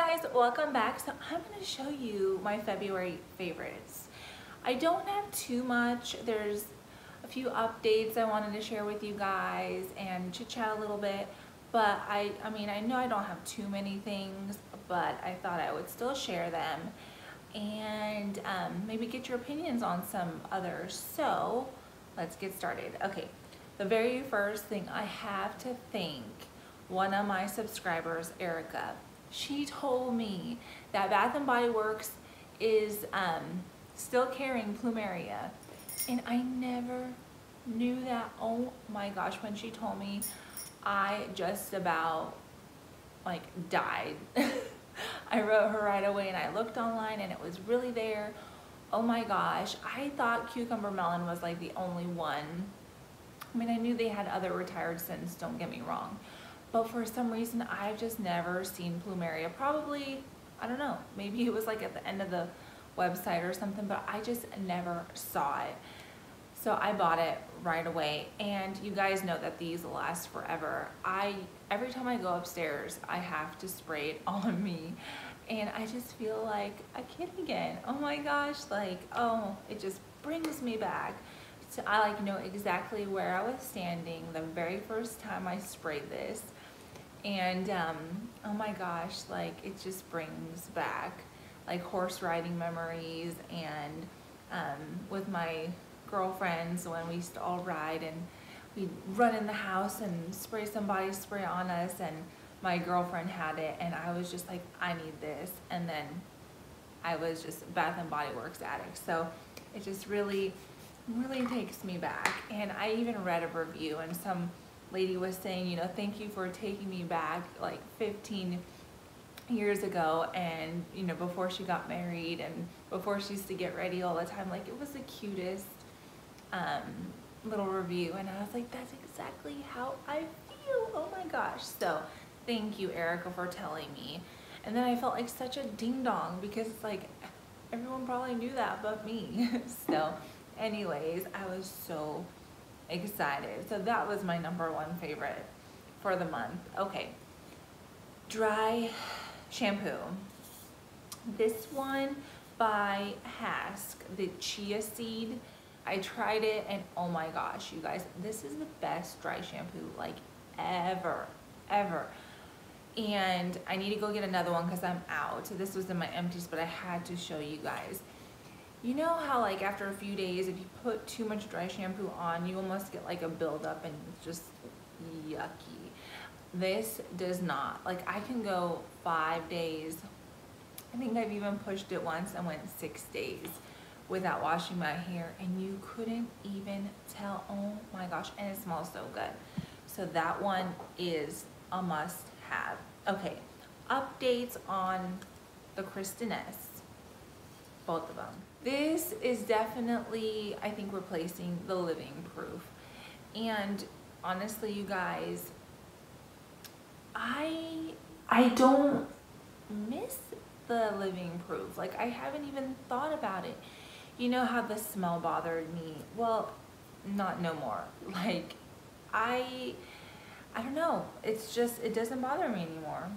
guys, welcome back. So I'm going to show you my February favorites. I don't have too much. There's a few updates I wanted to share with you guys and chit chat a little bit, but I mean I know I don't have too many things, but I thought I would still share them and maybe get your opinions on some others. So let's get started. Okay, the very first thing, I have to thank one of my subscribers, Erica. She told me that Bath & Body Works is still carrying Plumeria, and I never knew that. Oh my gosh, when she told me, I just about like died. I wrote her right away and I looked online and it was really there. Oh my gosh, I thought cucumber melon was like the only one. I mean, I knew they had other retired scents, don't get me wrong, but for some reason I've just never seen Plumeria. Probably, I don't know, maybe it was like at the end of the website or something, but I just never saw it. So I bought it right away, and you guys know that these last forever. Every time I go upstairs, I have to spray it on me, and I just feel like a kid again. Oh my gosh, like, oh, it just brings me back. So I like know exactly where I was standing the very first time I sprayed this, and oh my gosh, like it just brings back like horse riding memories, and with my girlfriends when we used to all ride and we'd run in the house and spray some body spray on us, and my girlfriend had it and I was just like, I need this, and then I was just Bath & Body Works addict. So it just really takes me back. And I even read a review and some lady was saying, you know, thank you for taking me back like 15 years ago, and you know, before she got married and before she used to get ready all the time. Like, it was the cutest little review, and I was like, that's exactly how I feel. Oh my gosh. So thank you, Erica, for telling me. And then I felt like such a ding dong because it's like everyone probably knew that but me. So anyways, I was so excited. So that was my #1 favorite for the month. Okay, dry shampoo. This one by Hask, the chia seed. I tried it and oh my gosh, you guys, this is the best dry shampoo like ever. And I need to go get another one because I'm out. So this was in my empties, but I had to show you guys. You know how like after a few days, if you put too much dry shampoo on, you almost get like a buildup and it's just yucky. This does not. Like, I can go 5 days. I think I've even pushed it once and went 6 days without washing my hair, and you couldn't even tell. Oh my gosh, and it smells so good. So that one is a must have. Okay, updates on the Kristiness, both of them. This is definitely, I think, replacing the Living Proof. And honestly, you guys, I don't miss the Living Proof. Like, I haven't even thought about it. You know how the smell bothered me? Well, not no more. Like, I don't know. It's just, it doesn't bother me anymore.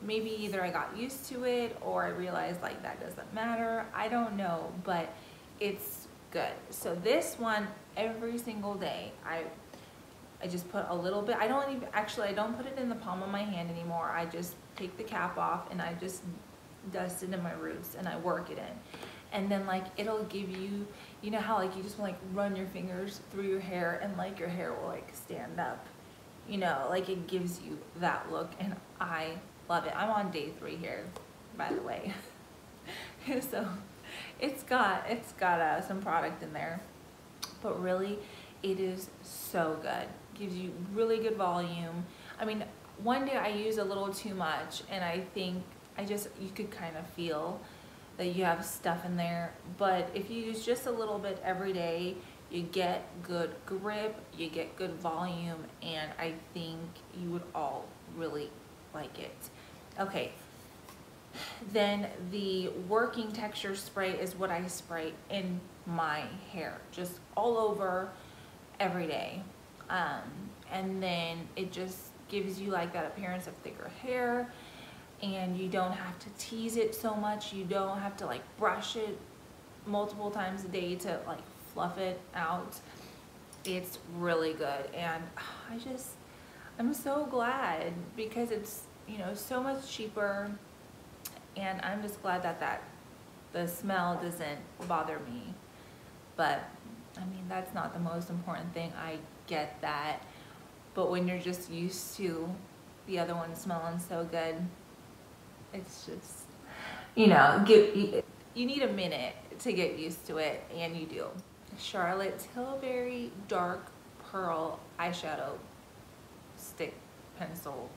Maybe either I got used to it or I realized like that doesn't matter. I don't know, but it's good. So this one, every single day, I just put a little bit. I don't put it in the palm of my hand anymore. I just take the cap off and I just dust it in my roots and I work it in. And then like it'll give you, you know how like you just want to like run your fingers through your hair and like your hair will like stand up. You know, like it gives you that look, and I love it. I'm on day 3 here, by the way. So it's got some product in there, but really it is so good. Gives you really good volume. I mean, one day I use a little too much, and I think you could kind of feel that you have stuff in there, but if you use just a little bit every day, you get good grip, you get good volume, and I think you would all really like it. Okay, then the working texture spray is what I spray in my hair, just all over every day. And then it just gives you like that appearance of thicker hair, and you don't have to tease it so much. You don't have to like brush it multiple times a day to like fluff it out. It's really good, and I'm so glad because it's, you know, so much cheaper, and I'm just glad that the smell doesn't bother me. But I mean, that's not the most important thing, I get that, but when you're just used to the other one smelling so good, it's just, you know, you need a minute to get used to it, and you do. Charlotte Tilbury Dark Pearl Eyeshadow Stick Pencil.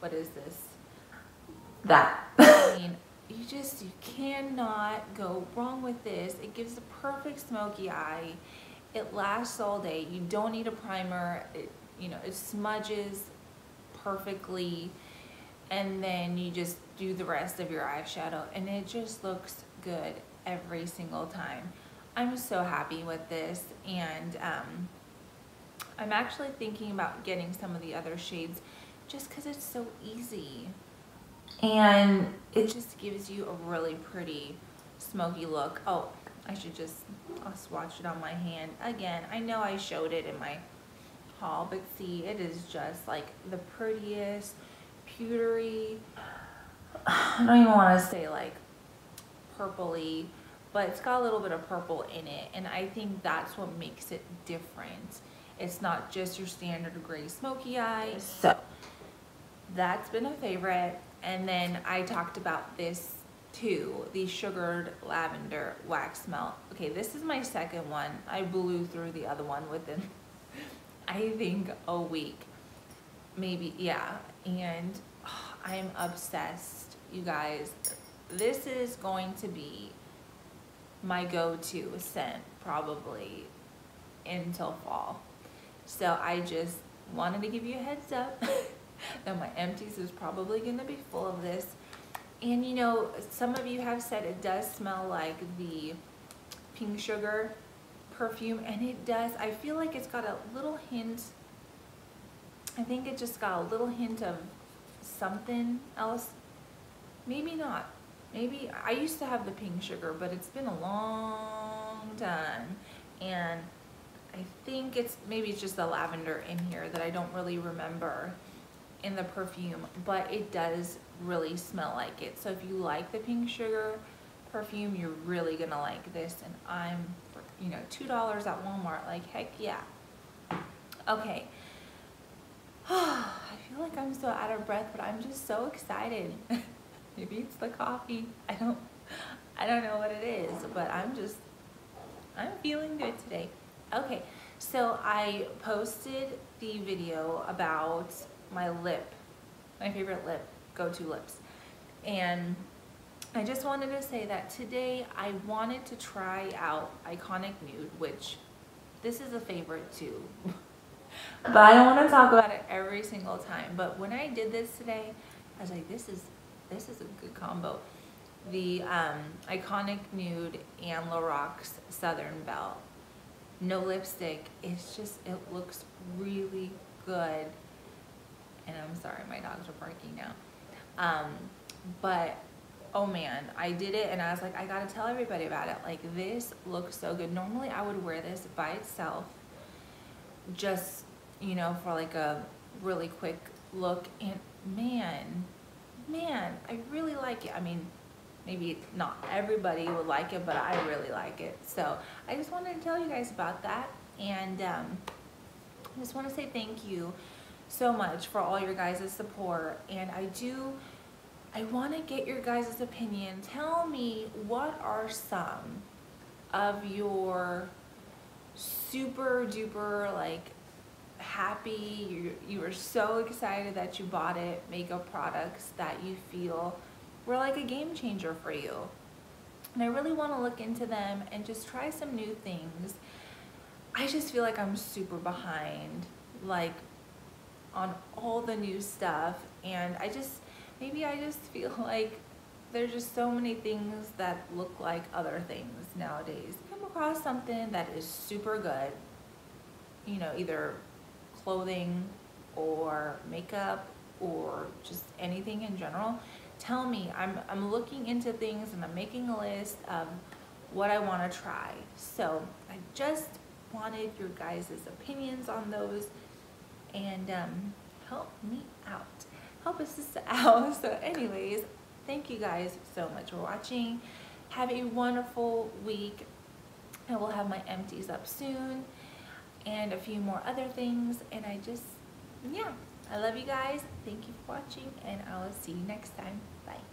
What is this? That. I mean, you cannot go wrong with this. It gives the perfect smoky eye. It lasts all day. You don't need a primer. You know, it smudges perfectly, and then you just do the rest of your eyeshadow, and it just looks good every single time. I'm so happy with this, and I'm actually thinking about getting some of the other shades just because it's so easy, and it just gives you a really pretty smoky look. Oh, I'll swatch it on my hand again. I know I showed it in my haul, but see, it is just like the prettiest pewtery, I don't even want to say like purpley, but it's got a little bit of purple in it, and I think that's what makes it different. It's not just your standard gray smoky eye. So that's been a favorite. And then I talked about this too, the Sugared Lavender Wax Melt. Okay, this is my second one. I blew through the other one within I think a week, maybe, yeah, and I'm obsessed, you guys. This is going to be my go-to scent probably until fall. So I just wanted to give you a heads up that my empties is probably going to be full of this. And you know, some of you have said it does smell like the Pink Sugar perfume, and it does. I feel like it's got a little hint, I think it just got a little hint of something else. Maybe not. Maybe I used to have the Pink Sugar, but it's been a long time, and I think maybe it's just the lavender in here that I don't really remember in the perfume, but it does really smell like it. So if you like the Pink Sugar perfume, you're really gonna like this, and I'm, you know, $2 at Walmart, like heck yeah. Okay. I feel like I'm so out of breath, but I'm just so excited. Maybe it's the coffee. I don't know what it is, but I'm feeling good today. Okay, so I posted the video about my favorite lip, go-to lips, and I just wanted to say that today I wanted to try out Iconic Nude, which this is a favorite too. But I don't want to talk about it every single time. But when I did this today, I was like, this is a good combo. The Iconic Nude and Lorax Southern Belle. No lipstick. It's just, it looks really good. And I'm sorry, my dogs are barking now. But oh man, I did it, and I was like, I gotta tell everybody about it. Like, this looks so good. Normally I would wear this by itself, just, you know, for like a really quick look, and man, I really like it. I mean, maybe not everybody would like it, but I really like it. So I just wanted to tell you guys about that, and I just want to say thank you so much for all your guys' support, and I want to get your guys' opinion. Tell me, what are some of your super duper like happy, you were so excited that you bought it, makeup products that you feel were like a game changer for you? And I really want to look into them and just try some new things. I just feel like I'm super behind, like, on all the new stuff, and maybe I just feel like there's just so many things that look like other things nowadays. Come across something that is super good, you know, either clothing or makeup or just anything in general, tell me. I'm looking into things and I'm making a list of what I want to try. So I just wanted your guys' opinions on those, and help me out. Help a sister out. So anyways, thank you guys so much for watching. Have a wonderful week. I will have my empties up soon and a few more other things. And yeah, I love you guys. Thank you for watching, and I will see you next time. Bye.